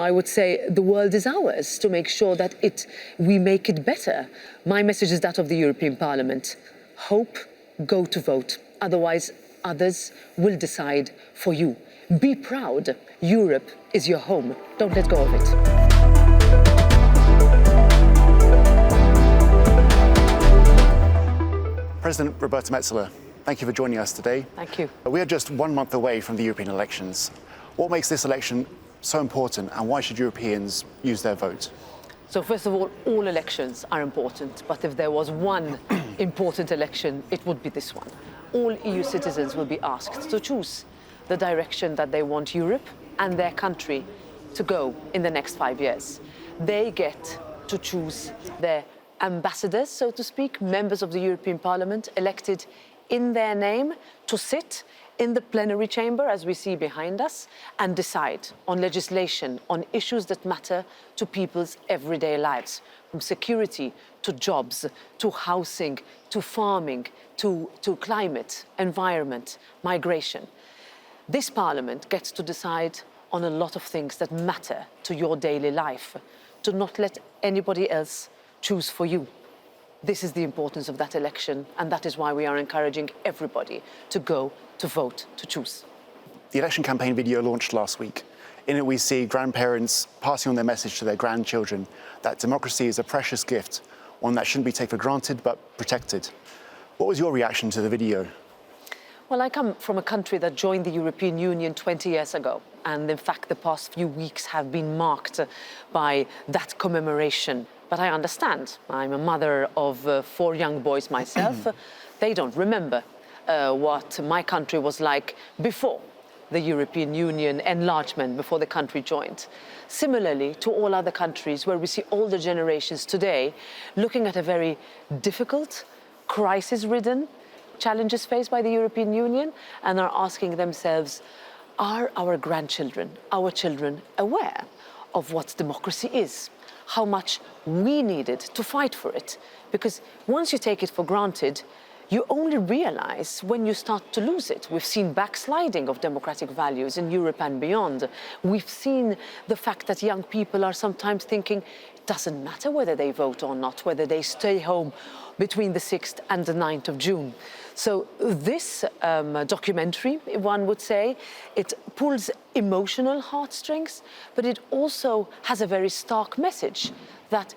I would say the world is ours to make sure that we make it better. My message is that of the European Parliament. Hope, go to vote. Otherwise, others will decide for you. Be proud. Europe is your home. Don't let go of it. President Roberta Metsola, thank you for joining us today. Thank you. We are just 1 month away from the European elections. What makes this election so important, and why should Europeans use their vote? So first of all elections are important, but if there was one important election, it would be this one. All EU citizens will be asked to choose the direction that they want Europe and their country to go in the next 5 years. They get to choose their ambassadors, so to speak, members of the European Parliament elected in their name to sit in the plenary chamber, as we see behind us, and decide on legislation, on issues that matter to people's everyday lives, from security to jobs, to housing, to farming, to climate, environment, migration. This Parliament gets to decide on a lot of things that matter to your daily life. Do not let anybody else choose for you. This is the importance of that election, and that is why we are encouraging everybody to go to vote, to choose. The election campaign video launched last week. In it, we see grandparents passing on their message to their grandchildren that democracy is a precious gift, one that shouldn't be taken for granted but protected. What was your reaction to the video? Well, I come from a country that joined the European Union 20 years ago. And in fact, the past few weeks have been marked by that commemoration. But I understand. I'm a mother of 4 young boys myself. They don't remember what my country was like before the European Union enlargement, before the country joined. Similarly to all other countries where we see older generations today looking at a very difficult, crisis-ridden challenges faced by the European Union and are asking themselves, are our grandchildren, our children, aware of what democracy is? How much we needed to fight for it? Because once you take it for granted, you only realize when you start to lose it. We've seen backsliding of democratic values in Europe and beyond. We've seen the fact that young people are sometimes thinking it doesn't matter whether they vote or not, whether they stay home between the 6th and the 9th of June. So this documentary, one would say, it pulls emotional heartstrings, but it also has a very stark message that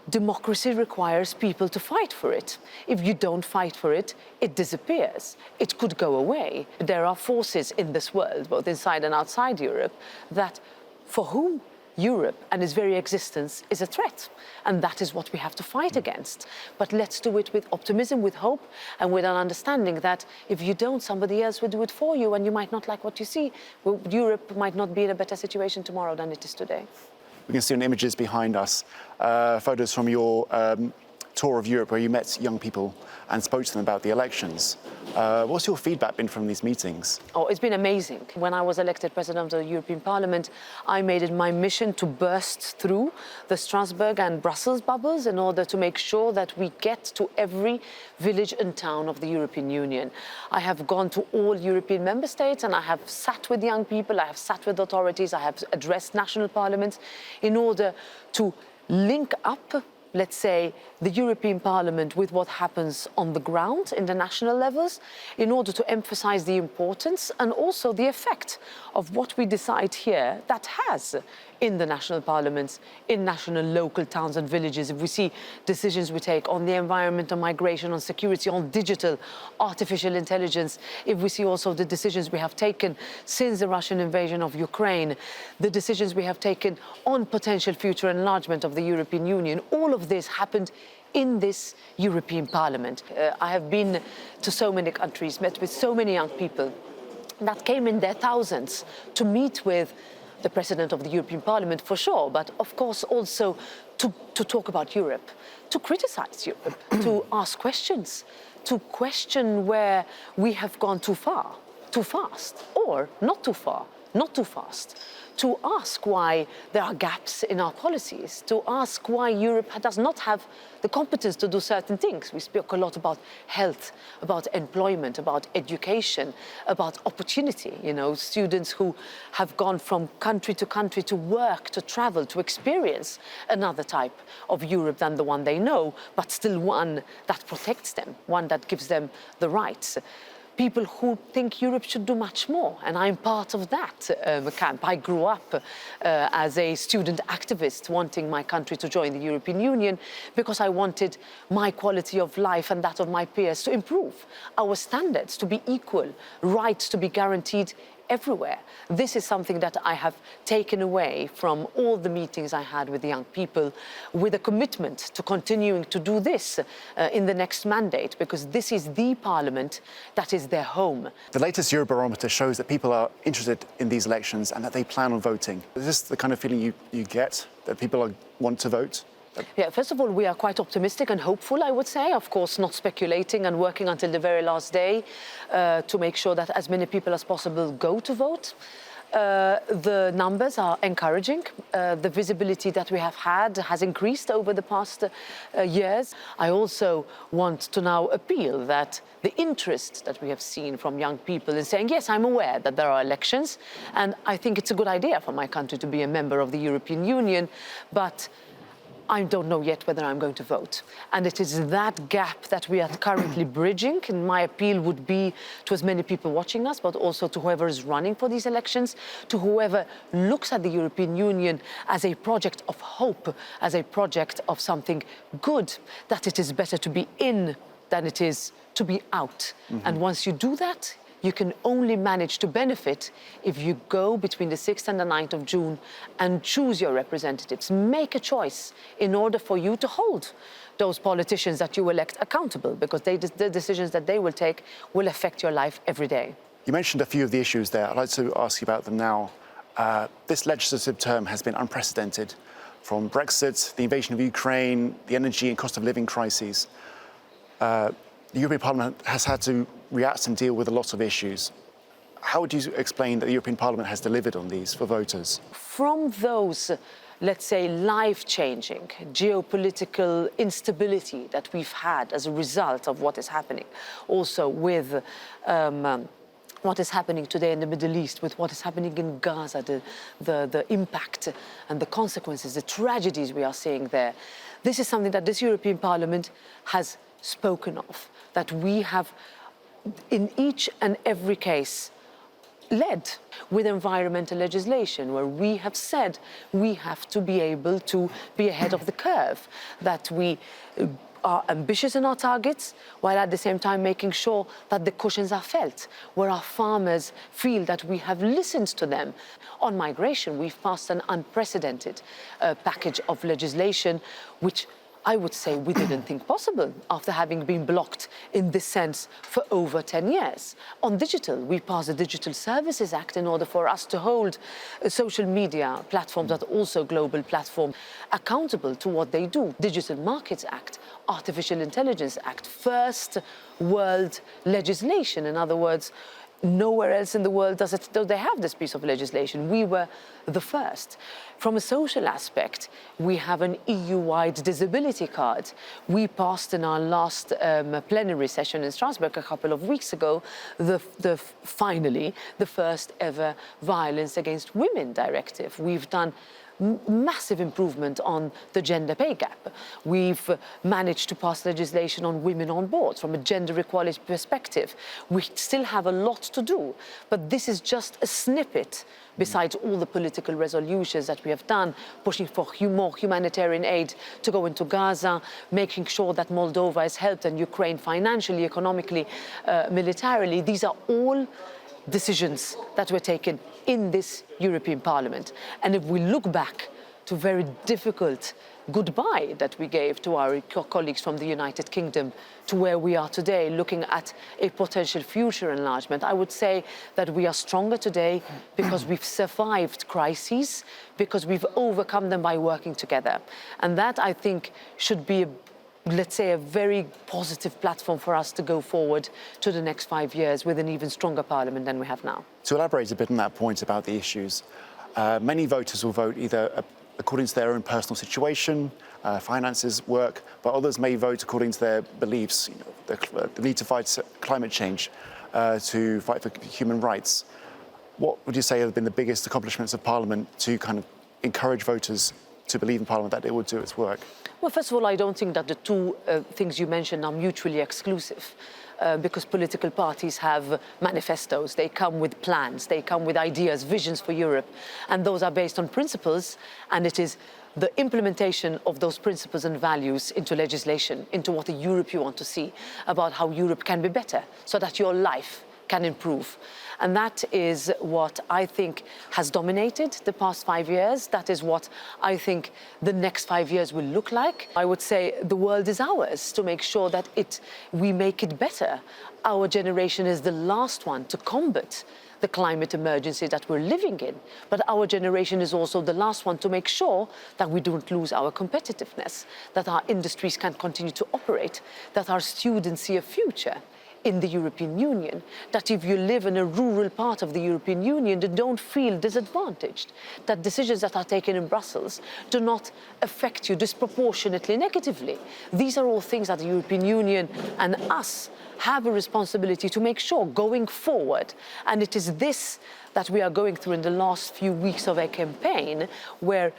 democracy requires people to fight for it. If you don't fight for it, it disappears. It could go away. There are forces in this world, both inside and outside Europe, that for whom Europe and its very existence is a threat. And that is what we have to fight against. But let's do it with optimism, with hope, and with an understanding that if you don't, somebody else will do it for you, and you might not like what you see. Well, Europe might not be in a better situation tomorrow than it is today. We can see on images behind us photos from your tour of Europe where you met young people and spoke to them about the elections. What's your feedback been from these meetings? Oh, it's been amazing. When I was elected President of the European Parliament, I made it my mission to burst through the Strasbourg and Brussels bubbles in order to make sure that we get to every village and town of the European Union. I have gone to all European member states and I have sat with young people, I have sat with authorities, I have addressed national parliaments in order to link up, let's say, the European Parliament with what happens on the ground in the national levels in order to emphasize the importance and also the effect of what we decide here that has in the national parliaments, in national local towns and villages. If we see decisions we take on the environment, on migration, on security, on digital, artificial intelligence, if we see also the decisions we have taken since the Russian invasion of Ukraine, the decisions we have taken on potential future enlargement of the European Union, all of this happened in this European Parliament. I have been to so many countries, met with so many young people that came in their thousands to meet with the President of the European Parliament, for sure, but of course also to talk about Europe, to criticize Europe, to ask questions, to question where we have gone too far, too fast, or not too far, not too fast, to ask why there are gaps in our policies, to ask why Europe does not have the competence to do certain things. We speak a lot about health, about employment, about education, about opportunity. You know, students who have gone from country to work, to travel, to experience another type of Europe than the one they know, but still one that protects them, one that gives them the rights. People who think Europe should do much more, and I'm part of that camp. I grew up as a student activist wanting my country to join the European Union because I wanted my quality of life and that of my peers to improve, our standards to be equal, rights to be guaranteed everywhere. This is something that I have taken away from all the meetings I had with the young people, with a commitment to continuing to do this in the next mandate, because this is the parliament that is their home. The latest EUR Barometer shows that people are interested in these elections and that they plan on voting. Is this the kind of feeling you get, that people want to vote? Yeah, first of all, we are quite optimistic and hopeful, I would say. Of course, not speculating and working until the very last day to make sure that as many people as possible go to vote. The numbers are encouraging. The visibility that we have had has increased over the past years. I also want to now appeal that the interest that we have seen from young people in saying, yes, I'm aware that there are elections, and I think it's a good idea for my country to be a member of the European Union, but I don't know yet whether I'm going to vote. And it is that gap that we are currently bridging. And my appeal would be to as many people watching us, but also to whoever is running for these elections, to whoever looks at the European Union as a project of hope, as a project of something good, that it is better to be in than it is to be out. Mm-hmm. And once you do that, you can only manage to benefit if you go between the 6th and the 9th of June and choose your representatives. Make a choice in order for you to hold those politicians that you elect accountable, because the decisions that they will take will affect your life every day. You mentioned a few of the issues there. I'd like to ask you about them now. This legislative term has been unprecedented, from Brexit, the invasion of Ukraine, the energy and cost of living crises. The European Parliament has had to react and deal with a lot of issues. How would you explain that the European Parliament has delivered on these for voters? From those, let's say, life-changing geopolitical instability that we've had as a result of what is happening, also with what is happening today in the Middle East, with what is happening in Gaza, the impact and the consequences, the tragedies we are seeing there. This is something that this European Parliament has spoken of, that we have in each and every case led with environmental legislation, where we have said we have to be able to be ahead of the curve, that we are ambitious in our targets, while at the same time making sure that the cushions are felt, where our farmers feel that we have listened to them. On migration, we've passed an unprecedented package of legislation, which I would say we didn't think possible after having been blocked in this sense for over 10 years. On digital, we passed the Digital Services Act in order for us to hold social media platforms, but also global platforms, accountable to what they do. Digital Markets Act, Artificial Intelligence Act, first world legislation. In other words, nowhere else in the world do they have this piece of legislation. We were the first. From a social aspect, we have an EU-wide disability card. We passed in our last plenary session in Strasbourg a couple of weeks ago, finally, the first ever violence against women directive. We've done massive improvement on the gender pay gap. We've managed to pass legislation on women on boards from a gender equality perspective. We still have a lot to do, but this is just a snippet besides all the political resolutions that we have done, pushing for more humanitarian aid to go into Gaza, making sure that Moldova is helped and Ukraine financially, economically, militarily. These are all decisions that were taken in this European Parliament. And if we look back to very difficult goodbye that we gave to our colleagues from the United Kingdom to where we are today, looking at a potential future enlargement, I would say that we are stronger today because we've survived crises, because we've overcome them by working together. And that, I think, should be let's say, a very positive platform for us to go forward to the next 5 years with an even stronger parliament than we have now. To elaborate a bit on that point about the issues, Many voters will vote either according to their own personal situation, finances, work, but others may vote according to their beliefs, the need to fight climate change, to fight for human rights. What would you say have been the biggest accomplishments of Parliament to kind of encourage voters to believe in Parliament that it will do its work? Well, first of all, I don't think that the two things you mentioned are mutually exclusive. Because political parties have manifestos, they come with plans, they come with ideas, visions for Europe, and those are based on principles, and it is the implementation of those principles and values into legislation, into what a Europe you want to see, about how Europe can be better, so that your life can improve. And that is what I think has dominated the past 5 years. That is what I think the next 5 years will look like. I would say the world is ours to make sure that we make it better. Our generation is the last one to combat the climate emergency that we're living in. But our generation is also the last one to make sure that we don't lose our competitiveness, that our industries can continue to operate, that our students see a future in the European Union, that if you live in a rural part of the European Union, you don't feel disadvantaged, that decisions that are taken in Brussels do not affect you disproportionately negatively. These are all things that the European Union and us have a responsibility to make sure going forward. And it is this that we are going through in the last few weeks of a campaign, where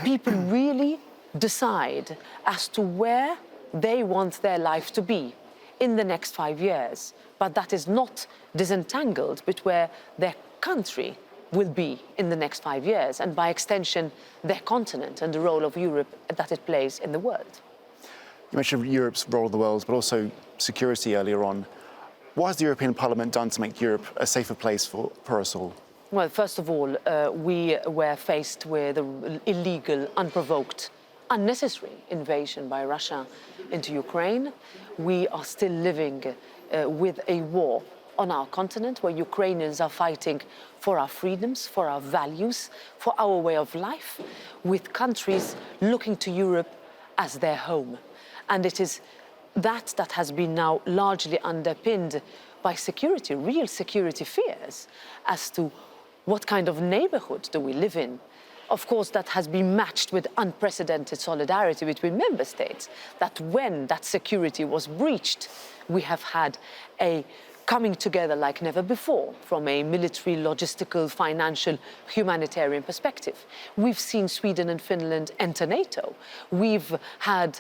people really decide as to where they want their life to be in the next 5 years, but that is not disentangled with where their country will be in the next 5 years, and by extension, their continent and the role of Europe that it plays in the world. You mentioned Europe's role in the world, but also security earlier on. What has the European Parliament done to make Europe a safer place for us all? Well, first of all, we were faced with an illegal, unprovoked, unnecessary invasion by Russia into Ukraine. We are still living with a war on our continent, where Ukrainians are fighting for our freedoms, for our values, for our way of life, with countries looking to Europe as their home. And it is that has been now largely underpinned by security, real security fears as to what kind of neighborhood do we live in. Of course, that has been matched with unprecedented solidarity between member states, that when that security was breached, we have had a coming together like never before from a military, logistical, financial, humanitarian perspective. We've seen Sweden and Finland enter NATO. We've had,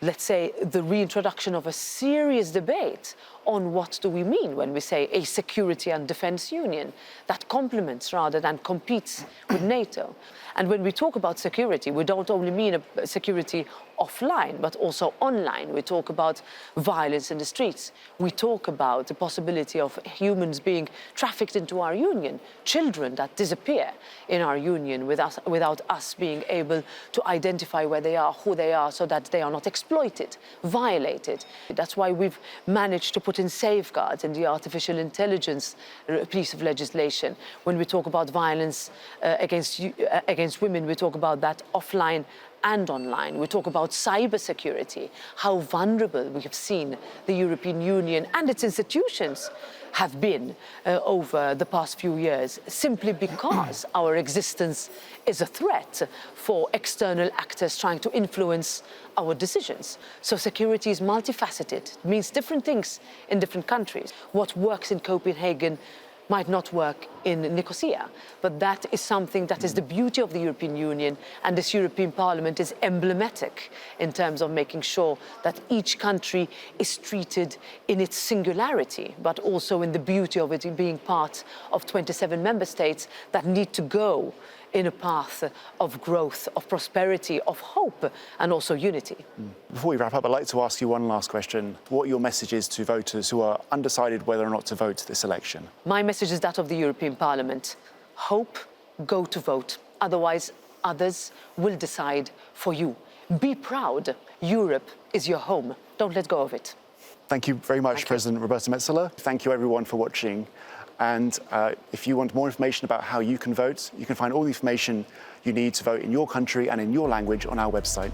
let's say, the reintroduction of a serious debate on what do we mean when we say a security and defense union that complements rather than competes with NATO. And when we talk about security, we don't only mean a security offline, but also online. We talk about violence in the streets. We talk about the possibility of humans being trafficked into our union, children that disappear in our union without us being able to identify where they are, who they are, so that they are not exploited, violated. That's why we've managed to put in safeguards in the artificial intelligence piece of legislation. When we talk about violence against women, we talk about that offline and online. We talk about cybersecurity, how vulnerable we have seen the European Union and its institutions have been over the past few years, simply because our existence is a threat for external actors trying to influence our decisions. So security is multifaceted. It means different things in different countries. What works in Copenhagen might not work in Nicosia, but that is something that is the beauty of the European Union, and this European Parliament is emblematic in terms of making sure that each country is treated in its singularity, but also in the beauty of it being part of 27 member states that need to go in a path of growth, of prosperity, of hope, and also unity. Before we wrap up, I'd like to ask you one last question. What are your messages to voters who are undecided whether or not to vote this election? My message is that of the European Parliament. Hope, go to vote. Otherwise, others will decide for you. Be proud. Europe is your home. Don't let go of it. Thank you very much, President Roberta Metsola. Thank you, everyone, for watching. And if you want more information about how you can vote, you can find all the information you need to vote in your country and in your language on our website.